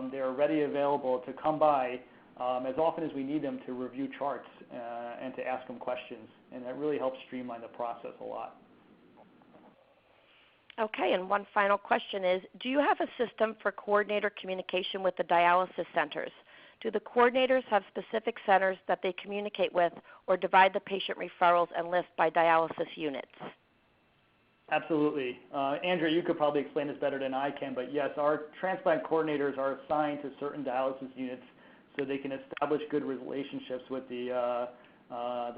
they're ready available to come by as often as we need them to review charts and to ask them questions, and that really helps streamline the process a lot. Okay, and one final question is, do you have a system for coordinator communication with the dialysis centers? Do the coordinators have specific centers that they communicate with or divide the patient referrals and lists by dialysis units? Absolutely. Andrea, you could probably explain this better than I can, but yes, our transplant coordinators are assigned to certain dialysis units so they can establish good relationships with the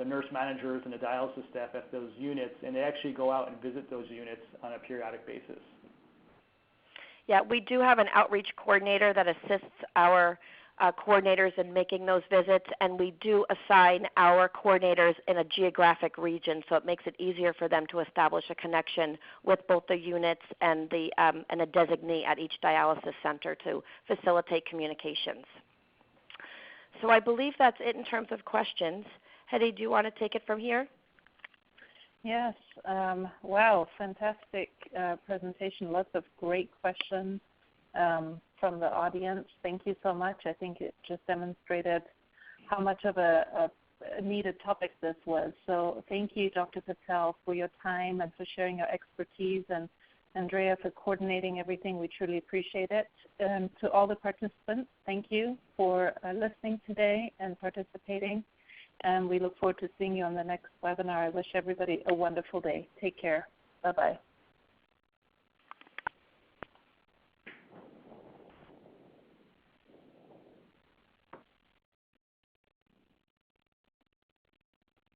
nurse managers and the dialysis staff at those units, and they actually go out and visit those units on a periodic basis. Yeah, we do have an outreach coordinator that assists our coordinators in making those visits, and we do assign our coordinators in a geographic region, so it makes it easier for them to establish a connection with both the units and a designee at each dialysis center to facilitate communications. So I believe that's it in terms of questions. Hedy, do you want to take it from here? Yes. Wow, fantastic presentation. Lots of great questions from the audience. Thank you so much. I think it just demonstrated how much of a needed topic this was. So thank you, Dr. Patel, for your time and for sharing your expertise, and Andrea for coordinating everything. We truly appreciate it. And to all the participants, thank you for listening today and participating. And we look forward to seeing you on the next webinar. I wish everybody a wonderful day. Take care. Bye-bye.